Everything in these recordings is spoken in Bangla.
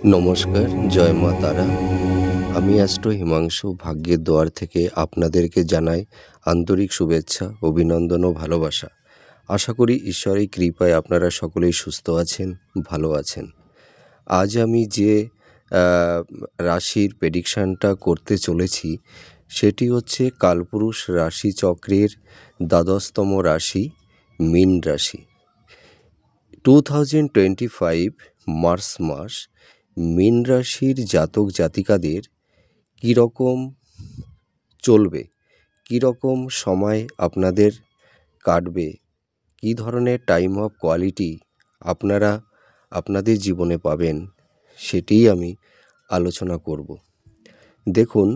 নমস্কার, জয় মা তারা। আমি অ্যাস্ট্রো হিমাংশু ভাগ্যের দুয়ার থেকে আপনাদেরকে জানাই আন্তরিক শুভেচ্ছা, অভিনন্দন ও ভালোবাসা। আশা করি ঈশ্বরের কৃপায় আপনারা সকলেই সুস্থ আছেন, ভালো আছেন। আজ আমি যে রাশির প্রেডিকশানটা করতে চলেছি সেটি হচ্ছে কালপুরুষ রাশিচক্রের দ্বাদশতম রাশি মীন রাশি। 2025 মার্চ মাস মীন রাশির জাতক জাতিকাদের কীরকম চলবে, কীরকম সময় আপনাদের কাটবে, কী ধরনের টাইম অফ কোয়ালিটি আপনারা আপনাদের জীবনে পাবেন, সেটিই আমি আলোচনা করব। দেখুন,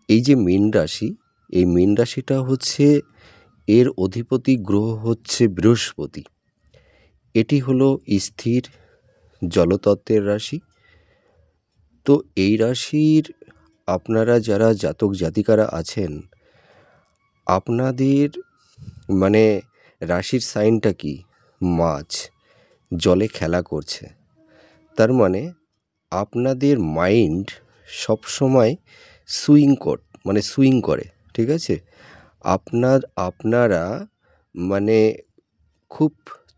এই যে মীন রাশি, এই মীন রাশিটা হচ্ছে, এর অধিপতি গ্রহ হচ্ছে বৃহস্পতি। এটি হলো স্থির জলতত্ত্বের রাশি। তো এই রাশির আপনারা যারা জাতক জাতিকারা আছেন, আপনাদের রাশির সাইনটা কি? মাছ, জলে খেলা করছে। তার মানে আপনাদের মাইন্ড সবসময় সুইং করে, ঠিক আছে? আপনারা খুব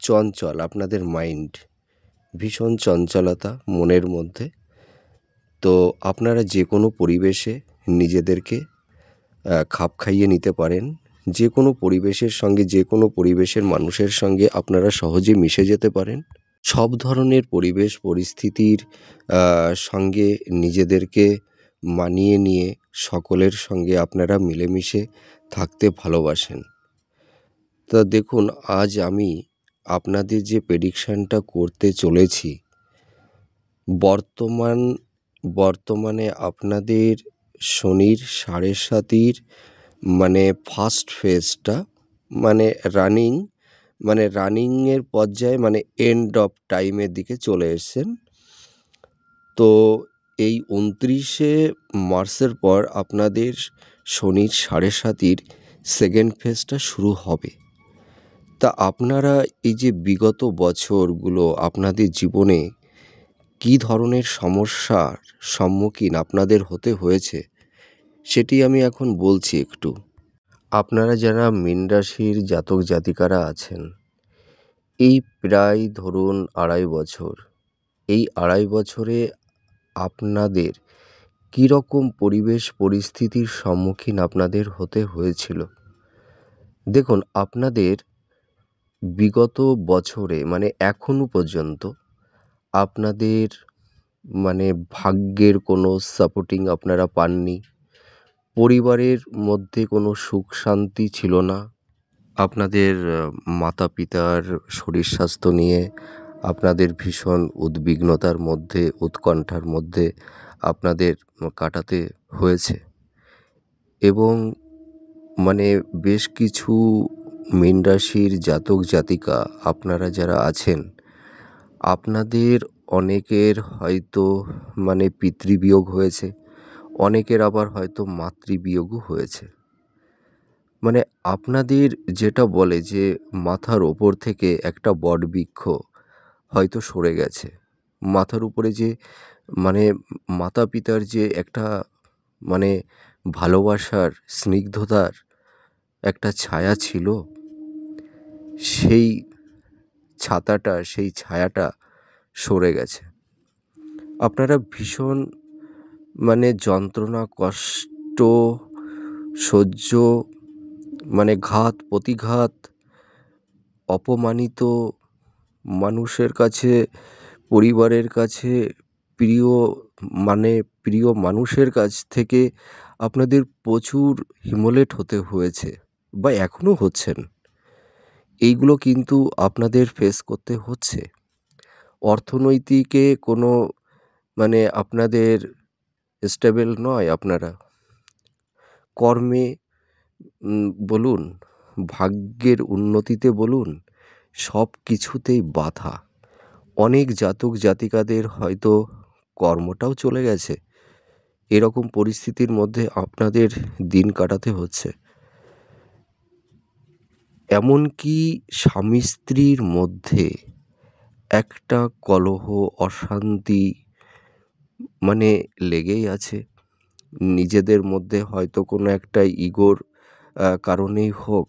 চঞ্চল, আপনাদের মাইন্ড ভীষণ চঞ্চলতা মনের মধ্যে। তো আপনারা যে কোনো পরিবেশে নিজেদেরকে খাপ খাইয়ে নিতে পারেন। যে কোনো পরিবেশের সঙ্গে, যে কোনো পরিবেশের মানুষের সঙ্গে আপনারা সহজে মিশে যেতে পারেন। সব ধরনের পরিবেশ পরিস্থিতির সঙ্গে নিজেদেরকে মানিয়ে নিয়ে সকলের সঙ্গে আপনারা মিলেমিশে থাকতে ভালোবাসেন। তা দেখুন, আজ আমি আপনাদের যে প্রেডিকশানটা করতে চলেছি, বর্তমানে আপনাদের শনির 7.5 ফার্স্ট ফেজটা রানিংয়ের পর্যায়ে, এন্ড অফ টাইমের দিকে চলে এসছেন। তো এই 29শে মার্চের পর আপনাদের শনির 7.5 সেকেন্ড ফেজটা শুরু হবে। তা আপনারা এই যে বিগত বছরগুলো আপনাদের জীবনে কী ধরনের সমস্যার সম্মুখীন আপনাদের হতে হয়েছে, সেটি আমি এখন বলছি একটু। আপনারা যারা মীন রাশির জাতক জাতিকারা আছেন, এই প্রায় ধরুন 2.5 বছর, এই 2.5 বছরে আপনাদের কীরকম পরিবেশ পরিস্থিতির সম্মুখীন আপনাদের হতে হয়েছিল। দেখুন, আপনাদের বিগত বছরে এখনো পর্যন্ত আপনাদের ভাগ্যের কোনো সাপোর্টিং আপনারা পাননি। পরিবারের মধ্যে কোনো সুখ শান্তি ছিল না। আপনাদের মাতা পিতার শরীর স্বাস্থ্য নিয়ে আপনাদের ভীষণ উদ্বিগ্নতার মধ্যে, উৎকণ্ঠার মধ্যে আপনাদের কাটাতে হয়েছে। এবং বেশ কিছু মীন রাশির জাতক জাতিকা আপনারা যারা আছেন, আপনাদের অনেকের হয়তো পিতৃবিয়োগ হয়েছে, অনেকের আবার হয়তো মাতৃবিয়োগও হয়েছে। আপনাদের যেটা বলে যে মাথার ওপর থেকে একটা বটবৃক্ষ হয়তো সরে গেছে। মাথার উপরে যে মাতা পিতার যে একটা ভালোবাসার, স্নিগ্ধতার একটা ছায়া ছিল, সেই ছায়াটা সরে গেছে। আপনারা ভীষণ যন্ত্রণা, কষ্ট সহ্য, ঘাত প্রতিঘাত, অপমানিত মানুষের কাছে, পরিবারের কাছে, প্রিয় মানুষের কাছ থেকে আপনাদের প্রচুর হিমোলেট হতে হয়েছে বা এখনও হচ্ছেন। এইগুলো কিন্তু আপনাদের ফেস করতে হচ্ছে। অর্থনৈতিকে কোনো আপনাদের স্টেবল নয়। আপনারা কর্মে বলুন, ভাগ্যের উন্নতিতে বলুন, সব কিছুতেই বাধা। অনেক জাতক জাতিকাদের হয়তো কর্মটাও চলে গেছে। এরকম পরিস্থিতির মধ্যে আপনাদের দিন কাটাতে হচ্ছে। এমনকি স্বামী স্ত্রীর মধ্যে একটা কলহ, অশান্তি মানে লেগেই আছে। নিজেদের মধ্যে হয়তো কোনো একটা ইগোর কারণেই হোক,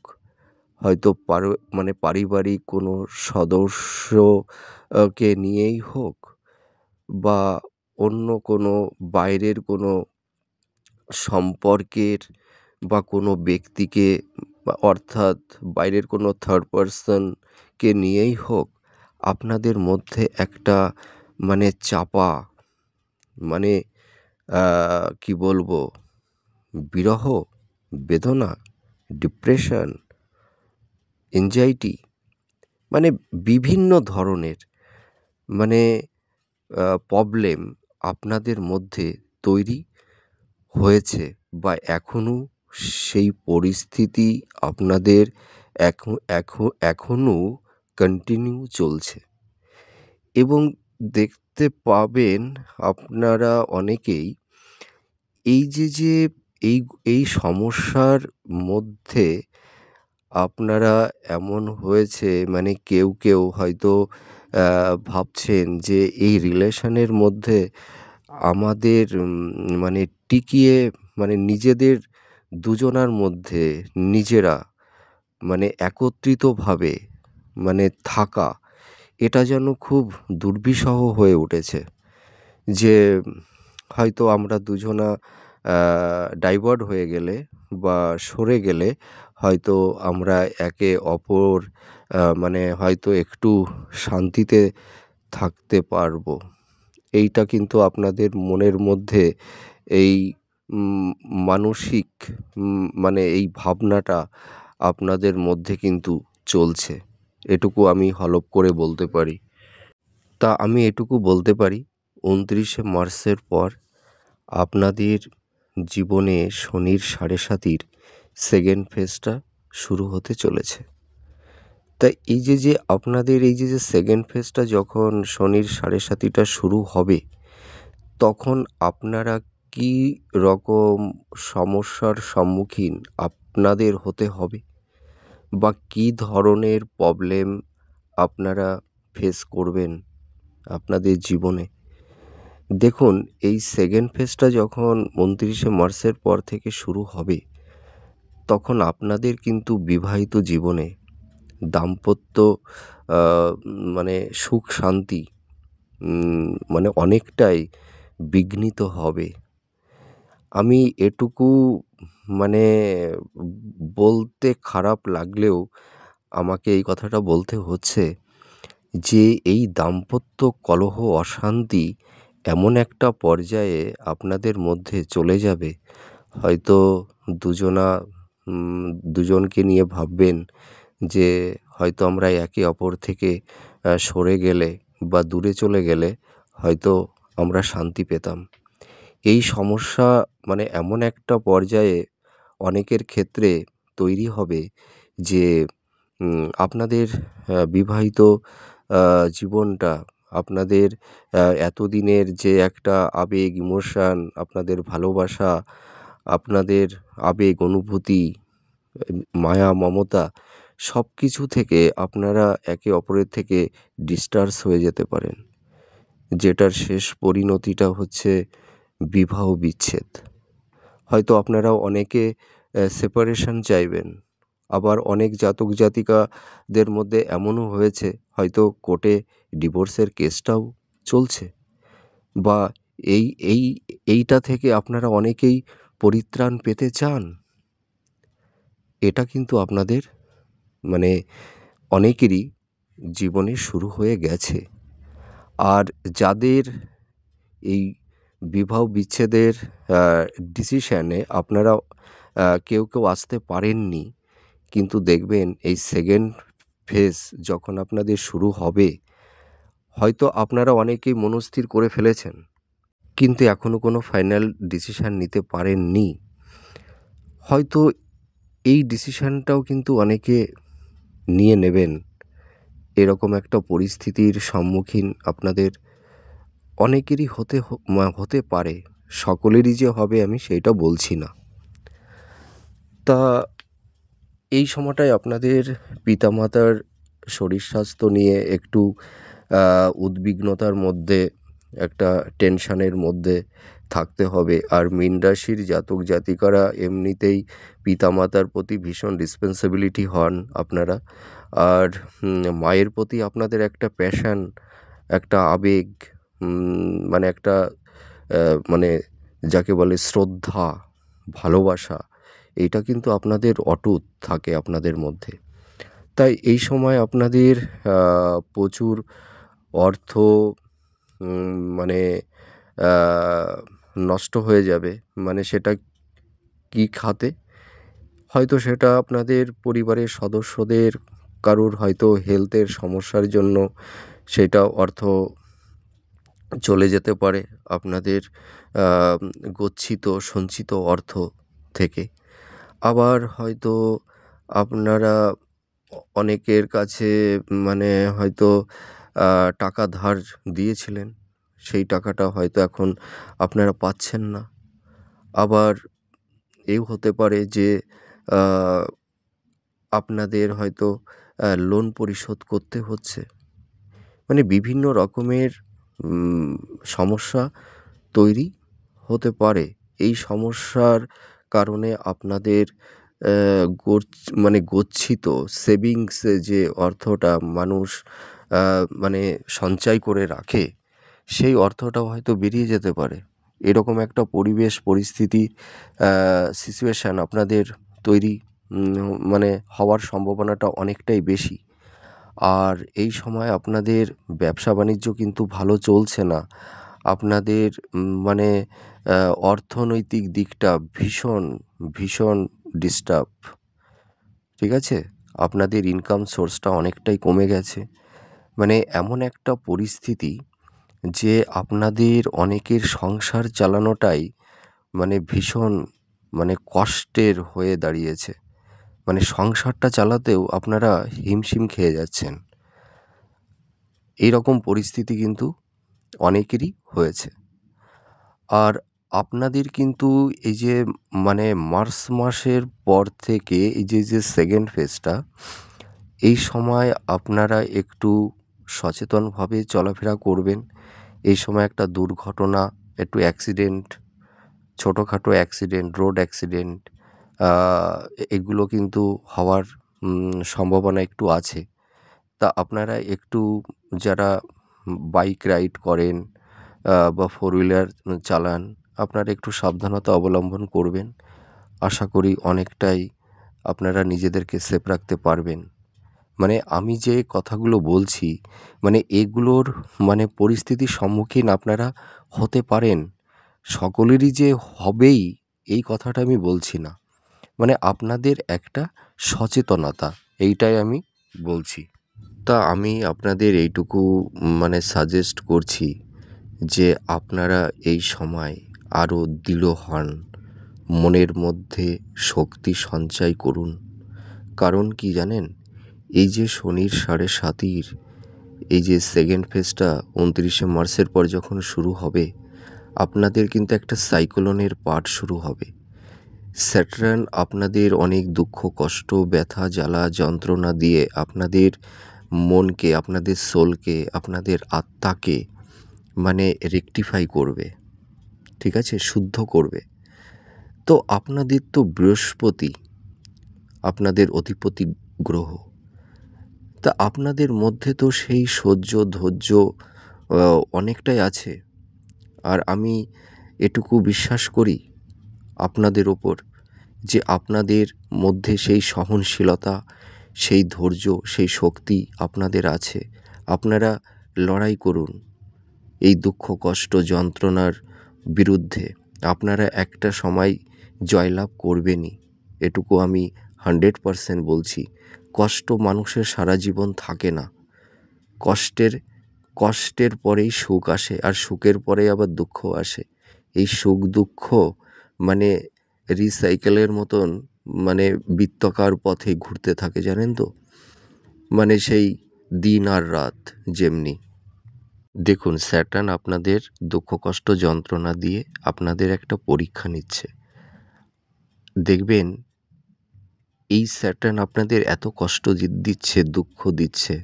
হয়তো মানে পারিবারিক কোনো সদস্য কে নিয়েই হোক, বা অন্য কোনো বাইরের কোনো সম্পর্কের বা কোনো ব্যক্তিকে, বা অর্থাৎ বাইরের কোনো থার্ড পারসনকে নিয়েই হোক, আপনাদের মধ্যে একটা মানে চাপা, মানে কি বলবো, বিরহ, বেদনা, ডিপ্রেশন, এনজাইটি, মানে বিভিন্ন ধরনের মানে প্রবলেম আপনাদের মধ্যে তৈরি হয়েছে, বা এখনও সেই পরিস্থিতি আপনাদের এখনও কন্টিনিউ চলছে। এবং দেখতে পাবেন আপনারা অনেকেই যে এই এই সমস্যার মধ্যে আপনারা এমন হয়েছে, মানে কেউ হয়তো ভাবছেন যে এই রিলেশনের মধ্যে আমাদের মানে টিকিয়ে, মানে নিজেদের দুজনার মধ্যে নিজেরা মানে একত্রিতভাবে মানে থাকা, এটা যেন খুব দুর্বিষহ হয়ে উঠেছে। যে হয়তো আমরা দুজনা ডাইভার্ট হয়ে গেলে বা সরে গেলে হয়তো আমরা একে অপর মানে হয়তো একটু শান্তিতে থাকতে পারবো। এইটা কিন্তু আপনাদের মনের মধ্যে এই উম মানসিক মানে এই ভাবনাটা আপনাদের মধ্যে কিন্তু চলছে। এটুকু আমি হলফ করে বলতে পারি। তা আমি এটুকু বলতে পারি, ২৯শে মার্চের পর আপনাদের জীবনে শনির সাড়ে সাতির সেকেন্ড ফেজটা শুরু হতে চলেছে। তাই যে আপনাদের যে সেকেন্ড ফেজটা যখন শনির সাড়ে সাতিটা শুরু হবে, তখন আপনারা কী রকম সমস্যার সম্মুখীন আপনাদের হতে হবে, বা কী ধরনের প্রবলেম আপনারা ফেস করবেন আপনাদের জীবনে। দেখুন, এই সেকেন্ড ফেজটা যখন ২৯শে মার্চের পর থেকে শুরু হবে, তখন আপনাদের কিন্তু বিবাহিত জীবনে দাম্পত্য আ মানে সুখ শান্তি মানে অনেকটাই বিঘ্নিত হবে। আমি এটুকু মানে বলতে খারাপ লাগলেও আমাকে এই কথাটা বলতে হচ্ছে যে এই দাম্পত্য কলহ অশান্তি এমন একটা পর্যায়ে আপনাদের মধ্যে চলে যাবে, হয়তো দুজনা দুজনকে নিয়ে ভাববেন যে হয়তো আমরা একে অপর থেকে সরে গেলে বা দূরে চলে গেলে হয়তো আমরা শান্তি পেতাম। এই সমস্যা মানে এমন একটা পর্যায়ে অনেকের ক্ষেত্রে তৈরি হবে যে আপনাদের বিবাহিত জীবনটা, আপনাদের এতদিনের যে একটা আবেগ, ইমোশান, আপনাদের ভালোবাসা, আপনাদের আবেগ, অনুভূতি, মায়া, মমতা, সব কিছু থেকে আপনারা একে অপরের থেকে ডিসট্যান্স হয়ে যেতে পারেন। যেটার শেষ পরিণতিটা হচ্ছে বিবাহ বিচ্ছেদ। হয়তো আপনারা অনেকে সেপারেশন চাইবেন। আবার অনেক জাতক জাতিকাদের মধ্যে এমনও হয়েছে হয়তো কোর্টে ডিভোর্সের কেসটাও চলছে, বা এই এই এইটা থেকে আপনারা অনেকেই পরিত্রাণ পেতে চান। এটা কিন্তু আপনাদের মানে অনেকেরই জীবনে শুরু হয়ে গেছে। আর যাদের এই বিবাহ বিচ্ছেদের ডিসিশনে আপনারা কেউ আসতে পারেননি, কিন্তু দেখবেন এই সেকেন্ড ফেজ যখন আপনাদের শুরু হবে, হয়তো আপনারা অনেকেই মনস্থির করে ফেলেছেন, কিন্তু এখনও কোনো ফাইনাল ডিসিশন নিতে পারেননি। হয়তো এই ডিসিশনটাও কিন্তু অনেকে নিয়ে নেবেন। এরকম একটা পরিস্থিতির সম্মুখীন আপনাদের অনেকেরই হতে পারে। সকলেরই যে হবে আমি সেইটা বলছি না। তা এই সময়টায় আপনাদের পিতামাতার শরীর স্বাস্থ্য নিয়ে একটু উদ্বিগ্নতার মধ্যে একটা টেনশনের মধ্যে থাকতে হবে। আর মীন রাশির জাতক জাতিকারা এমনিতেই পিতামাতার প্রতি ভীষণ রেসপন্সিবিলিটি হন আপনারা। আর মায়ের প্রতি আপনাদের একটা প্যাশন, একটা আবেগ, মানে একটা মানে যাকে বলে শ্রদ্ধা, ভালোবাসা, এইটা কিন্তু আপনাদের অটুট থাকে আপনাদের মধ্যে। তাই এই সময় আপনাদের প্রচুর অর্থ মানে আ নষ্ট হয়ে যাবে। মানে সেটা কি খাতে? হয়তো সেটা আপনাদের পরিবারের সদস্যদের কারুর হয়তো হেলথের সমস্যার জন্য সেটা অর্থ চলে যেতে পারে আপনাদের আ গচ্ছিত সঞ্চিত অর্থ থেকে। আবার হয়তো আপনারা অনেকের কাছে মানে হয়তো আ টাকা ধার দিয়েছিলেন। সেই টাকাটা হয়তো এখন আপনারা পাচ্ছেন না। আবার এও হতে পারে যে আ আপনাদের হয়তো লোন পরিশোধ করতে হচ্ছে। মানে বিভিন্ন রকমের উম সমস্যা তৈরি হতে পারে। এই সমস্যার কারণে আপনাদের মানে গচ্ছিত সেভিংসে যে অর্থটা মানুষ আ মানে সঞ্চয় করে রাখে, সেই অর্থটাও হয়তো বেরিয়ে যেতে পারে। এরকম একটা পরিবেশ পরিস্থিতি আ সিচুয়েশন আপনাদের তৈরি মানে হওয়ার সম্ভাবনাটা অনেকটাই বেশি। আর এই সময় আপনাদের ব্যবসা-বাণিজ্য কিন্তু ভালো চলছে না। আপনাদের মানে আ অর্থনৈতিক দিকটা ভীষণ ডিস্টার্ব। ঠিক আছে? আপনাদের ইনকাম সোর্সটা অনেকটাই কমে গেছে। মানে এমন একটা পরিস্থিতি যে আপনাদের অনেকের সংসার চালানোটাই মানে ভীষণ মানে কষ্টের হয়ে দাঁড়িয়েছে। মানে সংসারটা চালাতেও আপনারা হিমশিম খেয়ে যাচ্ছেন। এইরকম পরিস্থিতি কিন্তু অনেকেরই হয়েছে। আর আপনাদের কিন্তু এই যে মানে মার্চ মাসের পর থেকে এই যে সেকেন্ড ফেজটা, এই সময় আপনারা একটু সচেতনভাবে চলাফেরা করবেন। এই সময় একটা দুর্ঘটনা, একটু অ্যাক্সিডেন্ট, ছোটোখাটো অ্যাক্সিডেন্ট, রোড অ্যাক্সিডেন্ট আ এগুলো কিন্তু হওয়ার সম্ভাবনা একটু আছে। তা আপনারা একটু যারা বাইক রাইড করেন বা ফোর হুইলার চালান, আপনারা একটু সাবধানতা অবলম্বন করবেন। আশা করি অনেকটাই আপনারা নিজেদেরকে সেফ রাখতে পারবেন। মানে আমি যে কথাগুলো বলছি, মানে এগুলোর মানে পরিস্থিতির সম্মুখীন আপনারা হতে পারেন। সকলেরই যে হবেই এই কথাটা আমি বলছি না। মানে আপনাদের একটা সচেতনতা, এইটাই আমি বলছি। তা আমি আপনাদের এইটুকু মানে সাজেস্ট করছি যে আপনারা এই সময় আরও দৃঢ় হন, মনের মধ্যে শক্তি সঞ্চয় করুন। কারণ কি জানেন? এই যে শনির ৭.৫-র এই যে সেকেন্ড ফেজটা ২৯শে মার্চের পর যখন শুরু হবে, আপনাদের কিন্তু একটা সাইক্লোনের পার্ট শুরু হবে। স্যাটার্ন আপনাদের অনেক দুঃখ, কষ্ট, ব্যথা, জ্বালা, যন্ত্রণা দিয়ে আপনাদের মনকে, আপনাদের সোলকে, আপনাদের আত্মাকে মানে রেকটিফাই করবে। ঠিক আছে? শুদ্ধ করবে। তো আপনাদের তো বৃহস্পতি আপনাদের অধিপতি গ্রহ। তা আপনাদের মধ্যে তো সেই সহ্য, ধৈর্য অনেকটাই আছে। আর আমি এটুকু বিশ্বাস করি আপনাদের ওপর যে আপনাদের মধ্যে সেই সহনশীলতা, সেই ধৈর্য, সেই শক্তি আপনাদের আছে। আপনারা লড়াই করুন এই দুঃখ, কষ্ট, যন্ত্রণার বিরুদ্ধে। আপনারা একটা সময় জয়লাভ করবেনই। এটুকু আমি 100% বলছি। কষ্ট মানুষের সারা জীবন থাকে না। কষ্টের পরেই সুখ আসে, আর সুখের পরেই আবার দুঃখ আসে। এই সুখ দুঃখ মানে রিসাইকেলের মতন মানে বৃত্তাকার পথে ঘুরতে থাকে, জানেন তো? মানে সেই দিন আর রাত যেমনি। দেখুন, স্যাটার্ন আপনাদের দুঃখ, কষ্ট, যন্ত্রণা দিয়ে আপনাদের একটা পরীক্ষা নিচ্ছে। দেখবেন এই স্যাটার্ন আপনাদের এত কষ্ট দিচ্ছে, দুঃখ দিচ্ছে,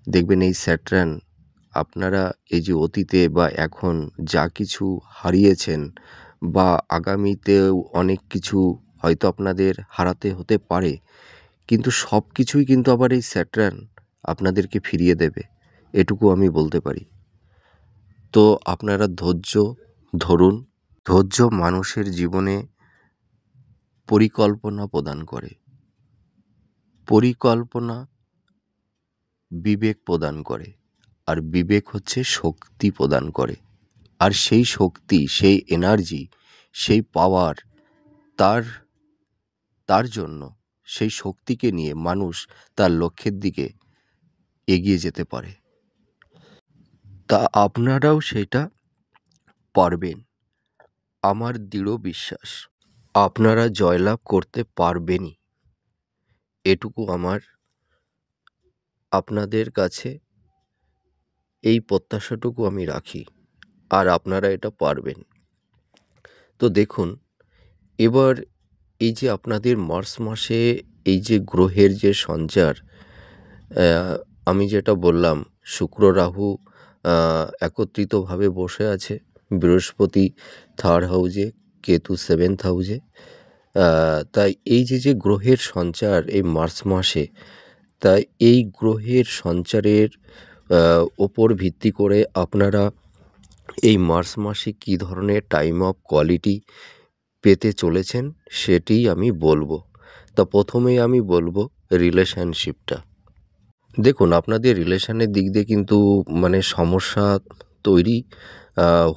দেখবেন এই স্যাটার্ন আপনারা এই যে অতীতে বা এখন যা কিছু হারিয়েছেন বা আগামীতেও অনেক কিছু হয়তো আপনাদের হারাতে হতে পারে, কিন্তু সব কিছুই কিন্তু আবার এই স্যাটার্ন আপনাদেরকে ফিরিয়ে দেবে, এটুকু আমি বলতে পারি। তো আপনারা ধৈর্য ধরুন। ধৈর্য মানুষের জীবনে পরিকল্পনা প্রদান করে। পরিকল্পনা বিবেক প্রদান করে, আর বিবেক হচ্ছে শক্তি প্রদান করে। আর সেই শক্তি, সেই এনার্জি, সেই পাওয়ার, তার তার জন্য সেই শক্তিকে নিয়ে মানুষ তার লক্ষ্যের দিকে এগিয়ে যেতে পারে। তা আপনারাও সেটা পারবেন, আমার দৃঢ় বিশ্বাস। আপনারা জয়লাভ করতে পারবেনই, এটুকু আমার আপনাদের কাছে এই প্রত্যাশাটুকু আমি রাখি, আর আপনারা এটা পারবেন। তো দেখুন, এবার এই যে আপনাদের মার্চ মাসে এই যে গ্রহের যে সঞ্চার, আমি যেটা বললাম, শুক্র রাহু একত্রিতভাবে বসে আছে, বৃহস্পতি থার্ড হাউজে, কেতু সেভেন্থ হাউজে। তাই এই যে গ্রহের সঞ্চার এই মার্চ মাসে, তাই এই গ্রহের সঞ্চারের ওপর ভিত্তি করে আপনারা এই মার্চ মাসে কী ধরনের টাইম অফ কোয়ালিটি পেতে চলেছেন সেটিই আমি বলবো। তা প্রথমেই আমি বলবো রিলেশনশিপটা। দেখুন, আপনাদের রিলেশনের দিক দিয়ে কিন্তু মানে সমস্যা তৈরি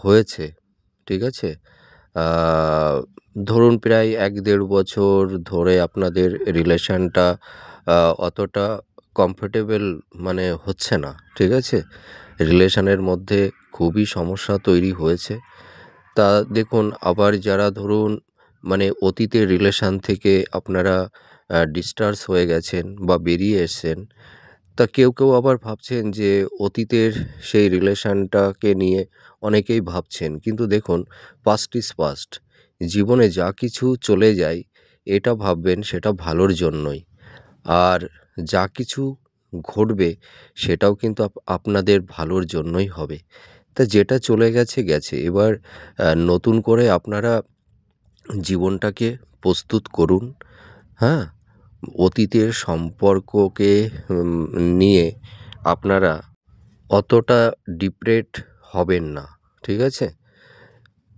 হয়েছে, ঠিক আছে? ধরুন প্রায় ১-১.৫ বছর ধরে আপনাদের রিলেশনটা অতটা কমফোর্টেবল মানে হচ্ছে না, ঠিক আছে? রিলেশনের মধ্যে খুবই সমস্যা তৈরি হয়েছে। তা দেখুন, আবার যারা ধরুন মানে অতীতের রিলেশন থেকে আপনারা ডিসচার্জ হয়ে গেছেন বা বেরিয়ে এসেছেন, তা কেউ আবার ভাবছেন যে অতীতের সেই রিলেশনটাকে নিয়ে অনেকেই ভাবছেন। কিন্তু দেখুন, পাস্ট ইজ পাস্ট। জীবনে যা কিছু চলে যায়, এটা ভাববেন সেটা ভালোর জন্যই। আর যা কিছু ঘটবে সেটাও কিন্তু আপনাদের ভালোর জন্যই হবে। তা যেটা চলে গেছে গেছে, এবার নতুন করে আপনারা জীবনটাকে প্রস্তুত করুন, হ্যাঁ? অতীতের সম্পর্ককে নিয়ে আপনারা অতটা ডিপ্রেট হবেন না, ঠিক আছে?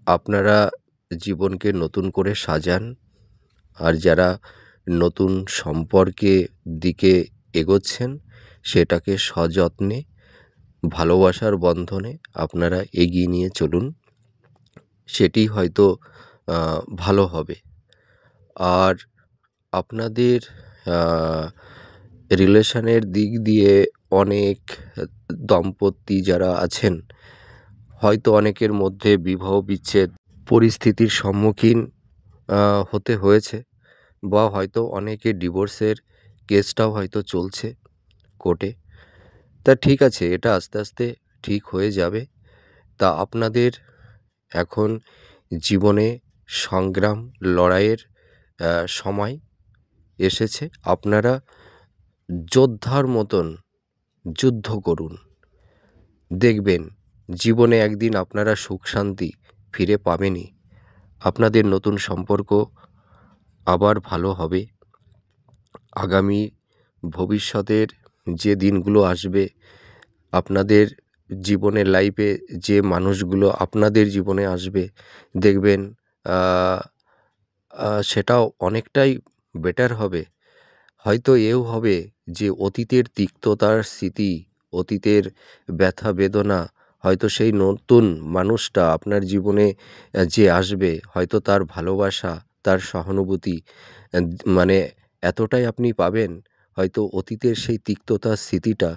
আপনারা জীবনকে নতুন করে সাজান। আর যারা নতুন সম্পর্কের দিকে এগোচ্ছেন, সেটাকে সযত্নে ভালোবাসার বন্ধনে আপনারা এগিয়ে নিয়ে চলুন, সেটি হয়তো ভালো হবে। আর আপনাদের রিলেশনের দিক দিয়ে অনেক দম্পতি যারা আছেন, হয়তো অনেকের মধ্যে বিবাহ বিচ্ছেদ পরিস্থিতির সম্মুখীন হতে হয়েছে, বা হয়তো অনেকে ডিভোর্সের কেসটাও হয়তো চলছে কোর্টে। তা ঠিক আছে, এটা আস্তে আস্তে ঠিক হয়ে যাবে। তা আপনাদের এখন জীবনে সংগ্রাম, লড়াইয়ের সময় এসেছে। আপনারা যোদ্ধার মতন যুদ্ধ করুন। দেখবেন জীবনে একদিন আপনারা সুখ শান্তি ফিরে পাবেনই। আপনাদের নতুন সম্পর্ক আবার ভালো হবে। আগামী ভবিষ্যতের যে দিনগুলো আসবে, আপনাদের জীবনের লাইফে যে মানুষগুলো আপনাদের জীবনে আসবে, দেখবেন সেটাও অনেকটাই বেটার হবে। হয়তো এও হবে যে অতীতের তিক্ততার স্মৃতি, অতীতের ব্যথা বেদনা, হয়তো সেই নতুন মানুষটা আপনার জীবনে যে আসবে, হয়তো তার ভালোবাসা, তার সহানুভূতি মানে এতটাই আপনি পাবেন, হয়তো অতীতের সেই তিক্ততার স্মৃতিটা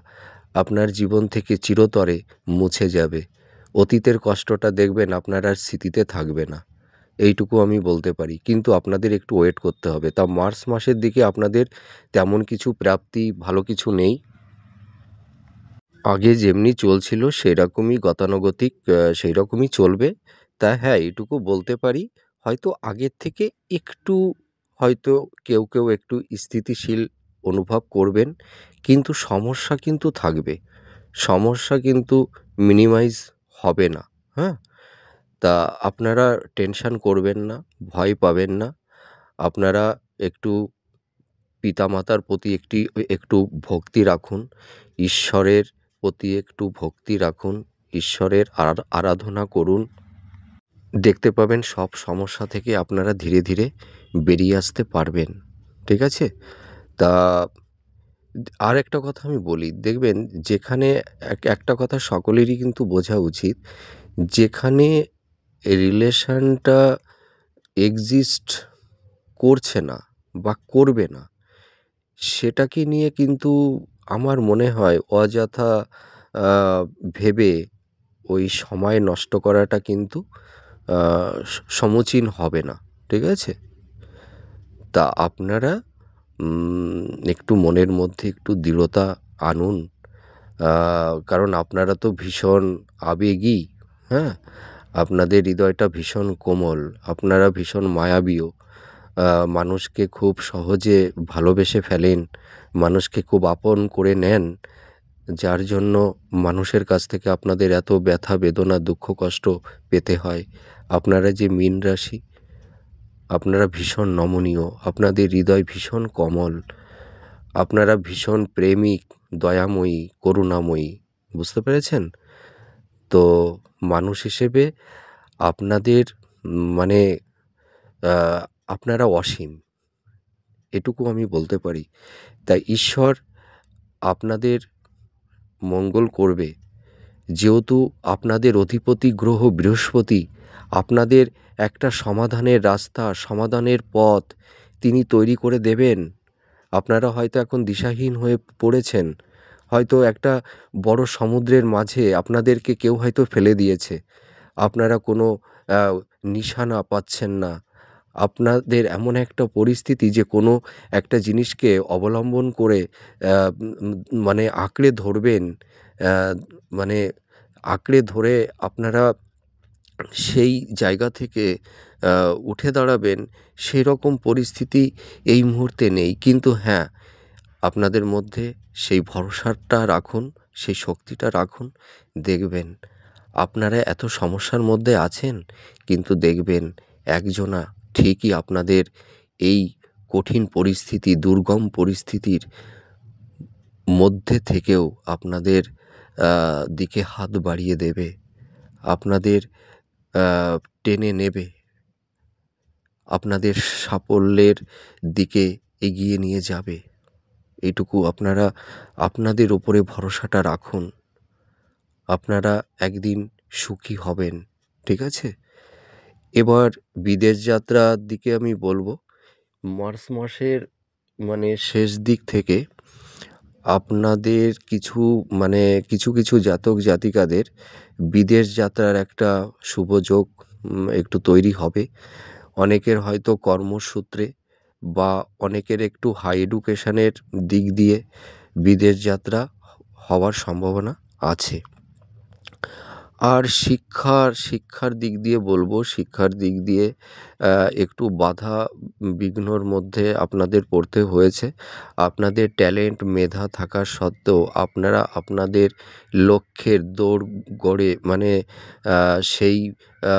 আপনার জীবন থেকে চিরতরে মুছে যাবে। অতীতের কষ্টটা দেখবেন আপনার আর স্মৃতিতে থাকবে না। এইটুকু আমি বলতে পারি। কিন্তু আপনাদের একটু ওয়েট করতে হবে। তা মার্চ মাসের দিকে আপনাদের তেমন কিছু প্রাপ্তি, ভালো কিছু নেই। আগে যেমনি চলছিল সেরকমই গতানুগতিক সেইরকমই চলবে। তা হ্যাঁ, এইটুকু বলতে পারি, হয়তো আগের থেকে একটু হয়তো কেউ একটু স্থিতিশীল অনুভব করবেন, কিন্তু সমস্যা কিন্তু থাকবে। সমস্যা কিন্তু মিনিমাইজ হবে না, হ্যাঁ? তা আপনারা টেনশন করবেন না, ভয় পাবেন না। আপনারা একটু পিতামাতার প্রতি একটু ভক্তি রাখুন। ঈশ্বরের প্রতি একটু ভক্তি রাখুন। ঈশ্বরের আরাধনা করুন। দেখতে পাবেন সব সমস্যা থেকে আপনারা ধীরে, ধীরে বেরিয়ে আসতে পারবেন। ঠিক আছে? তা আরেকটা কথা আমি বলি, দেখবেন যেখানে একটা কথা সকলেরই কিন্তু বোঝা উচিত, যেখানে রিলেশনটা এক্সিস্ট করছে না বা করবে না, সেটাকে নিয়ে কিন্তু আমার মনে হয় অযথা আ ভেবে ওই সময় নষ্ট করাটা কিন্তু আ সমীচীন হবে না। ঠিক আছে? তা আপনারা একটু মনের মধ্যে একটু দৃঢ়তা আনুন। আ কারণ আপনারা তো ভীষণ আবেগী, হ্যাঁ? আপনাদের হৃদয়টা ভীষণ কোমল, আপনারা ভীষণ মায়াবীও। মানুষকে খুব সহজে ভালোবেসে ফেলেন, মানুষকে খুব আপন করে নেন, যার জন্য মানুষের কাছ থেকে আপনাদের এত ব্যথা, বেদনা, দুঃখ, কষ্ট পেতে হয়। আপনারা যে মীন রাশি, আপনারা ভীষণ নমনীয়, আপনাদের হৃদয় ভীষণ কোমল, আপনারা ভীষণ প্রেমিক, দয়াময়ী, করুণাময়ী। বুঝতে পেরেছেন? তো মানুষ হিসেবে আপনাদের মানে আ আপনারা অসীম, এটুকু আমি বলতে পারি। তাই ঈশ্বর আপনাদের মঙ্গল করবে। যেহেতু আপনাদের অধিপতি গ্রহ বৃহস্পতি আপনাদের একটা সমাধানের রাস্তা, সমাধানের পথ তিনি তৈরি করে দেবেন। আপনারা হয়তো এখন দিশাহীন হয়ে পড়েছেন। হয়তো একটা বড় সমুদ্রের মাঝে আপনাদেরকে কেউ হয়তো ফেলে দিয়েছে। আপনারা কোনো আ নিশানা পাচ্ছেন না। আপনাদের এমন একটা পরিস্থিতি যে কোনো একটা জিনিসকে অবলম্বন করে মানে আঁকড়ে ধরবেন, অ্যা মানে আঁকড়ে ধরে আপনারা সেই জায়গা থেকে আ উঠে দাঁড়াবেন, সেরকম পরিস্থিতি এই মুহূর্তে নেই। কিন্তু হ্যাঁ, আপনাদের মধ্যে সেই ভরসাটা রাখুন, সেই শক্তিটা রাখুন। দেখবেন আপনারা এত সমস্যার মধ্যে আছেন, কিন্তু দেখবেন একজনা ঠিকই আপনাদের এই কঠিন পরিস্থিতি, দুর্গম পরিস্থিতির মধ্যে থেকেও আপনাদের দিকে হাত বাড়িয়ে দেবে। আপনাদের আ টেনে নেবে। আপনাদের সাফল্যের দিকে এগিয়ে নিয়ে যাবে। এইটুকু আপনারা আপনাদের উপরে ভরসাটা রাখুন। আপনারা একদিন সুখী হবেন। ঠিক আছে? এবার বিদেশ যাত্রার দিকে আমি বলব, মার্চ মাসের মানে শেষ দিক থেকে আপনাদের কিছু মানে কিছু জাতক জাতিকাদের বিদেশ যাত্রার একটা শুভ যোগ একটু তৈরি হবে। অনেকের হয়তো কর্মসূত্রে বা অনেকের একটু হাই এডুকেশনের দিক দিয়ে বিদেশ যাত্রা হওয়ার সম্ভাবনা আছে। আর শিক্ষার দিক দিয়ে বলব, শিক্ষার দিক দিয়ে একটু বাধা বিঘ্নর মধ্যে আপনাদের পড়তে হয়েছে। আপনাদের ট্যালেন্ট, মেধা থাকা সত্ত্বেও আপনারা আপনাদের লক্ষ্যের দৌড় গড়ে মানে সেই আ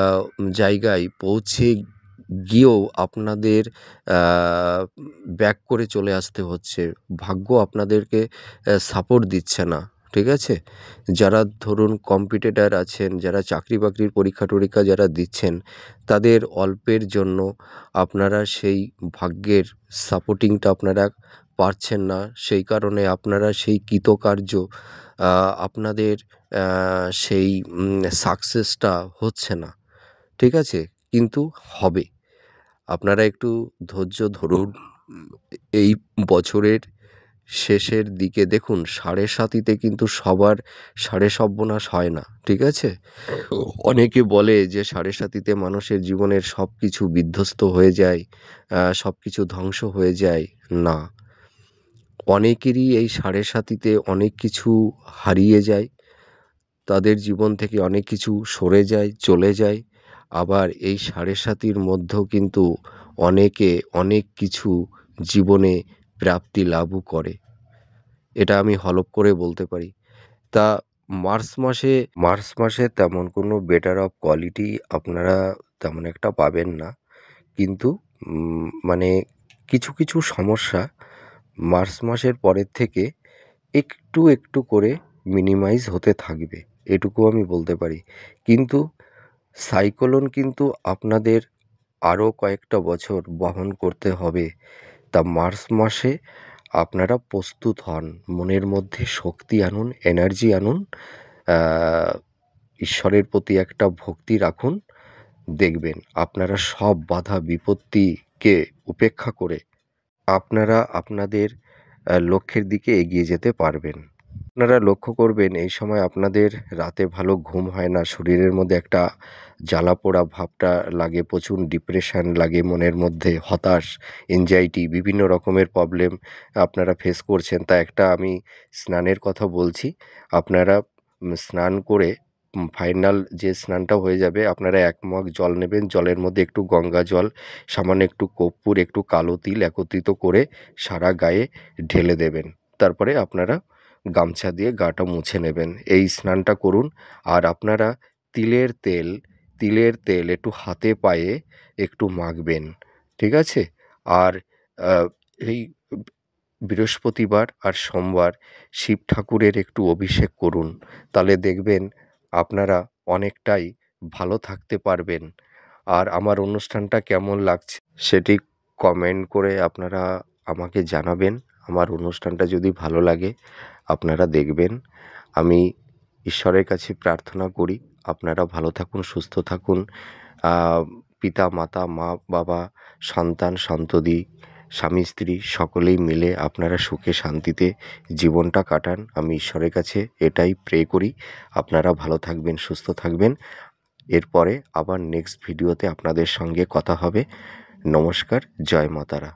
জায়গায় পৌঁছে গিয়েও আপনাদের আ ব্যাক করে চলে আসতে হচ্ছে। ভাগ্য আপনাদেরকে সাপোর্ট দিচ্ছে না। ঠিক আছে? যারা ধরুন কম্পিটিটর আছেন, যারা চাকরি-বাকরির পরীক্ষা-টরীক্ষা যারা দিচ্ছেন, তাদের অল্পের জন্য আপনারা সেই ভাগ্যের সাপোর্টিংটা আপনারা পাচ্ছেন না। সেই কারণে আপনারা সেই কৃতকার্য আ আপনাদের আ সেই সাকসেসটা হচ্ছে না। ঠিক আছে? কিন্তু হবে। আপনারা একটু ধৈর্য ধরুন। এই বছরের শেষের দিকে দেখুন ৭.৭তে কিন্তু সবার সাড়ে সর্বনাশ হয় না। ঠিক আছে? অনেকে বলে যে ৭.৭তে মানুষের জীবনের সবকিছু বিধ্বস্ত হয়ে যায়, সবকিছু ধ্বংস হয়ে যায়। না, অনেকেরই এই ৭.৭তে অনেক কিছু হারিয়ে যায়। তাদের জীবন থেকে অনেক কিছু সরে যায়, চলে যায়। আবার এই ৭.৭র মধ্যেও কিন্তু অনেকে অনেক কিছু জীবনে প্রাপ্তি লাভও করে। এটা আমি হলফ করে বলতে পারি। তা মার্চ মাসে তেমন কোনো বেটার অফ কোয়ালিটি আপনারা তেমন একটা পাবেন না। কিন্তু মানে কিছু কিছু সমস্যা মার্চ মাসের পরের থেকে একটু একটু করে মিনিমাইজ হতে থাকবে, এটুকু আমি বলতে পারি। কিন্তু সাইক্লোন কিন্তু আপনাদের আরও কয়েকটা বছর বহন করতে হবে। তা মার্চ মাসে আপনারা প্রস্তুত হন, মনের মধ্যে শক্তি আনুন, এনার্জি আনুন, ঈশ্বরের প্রতি একটা ভক্তি রাখুন। দেখবেন আপনারা সব বাধা বিপত্তিকে উপেক্ষা করে আপনারা আপনাদের লক্ষ্যের দিকে এগিয়ে যেতে পারবেন। আপনারা লক্ষ্য করবেন এই সময় আপনাদের রাতে ভালো ঘুম হয় না, শরীরের মধ্যে একটা জ্বালাপোড়া ভাবটা লাগে, প্রচুর ডিপ্রেশন লাগে মনের মধ্যে, হতাশ, এনজাইটি, বিভিন্ন রকমের প্রবলেম আপনারা ফেস করছেন। তা একটা আমি স্নানের কথা বলছি। আপনারা স্নান করে ফাইনাল যে স্নানটা হয়ে যাবে, আপনারা ১ মগ জল নেবেন। জলের মধ্যে একটু গঙ্গা জল, সামান্য একটু কর্পূর, একটু কালো তিল একত্রিত করে সারা গায়ে ঢেলে দেবেন। তারপরে আপনারা গামছা দিয়ে গাটা মুছে নেবেন। এই স্নানটা করুন। আর আপনারা তিলের তেল একটু হাতে পায়ে একটু মাখবেন, ঠিক আছে? আর এই বৃহস্পতিবার আর সোমবার শিব ঠাকুরের একটু অভিষেক করুন। তাহলে দেখবেন আপনারা অনেকটাই ভালো থাকতে পারবেন। আর আমার অনুষ্ঠানটা কেমন লাগছে সেটি কমেন্ট করে আপনারা আমাকে জানাবেন। আমার অনুষ্ঠানটা যদি ভালো লাগে আপনারা দেখবেন। আমি ঈশ্বরের কাছে প্রার্থনা করি আপনারা ভালো থাকুন, সুস্থ থাকুন। পিতা, মাতা, মা, বাবা, সন্তান, সন্ততি, স্বামী, স্ত্রী সকলেই মিলে আপনারা সুখে শান্তিতে জীবনটা কাটান। আমি ঈশ্বরের কাছে এটাই প্রে করি। আপনারা ভালো থাকবেন, সুস্থ থাকবেন। এরপরে আবার নেক্সট ভিডিওতে আপনাদের সঙ্গে কথা হবে। নমস্কার, জয় মা তারা।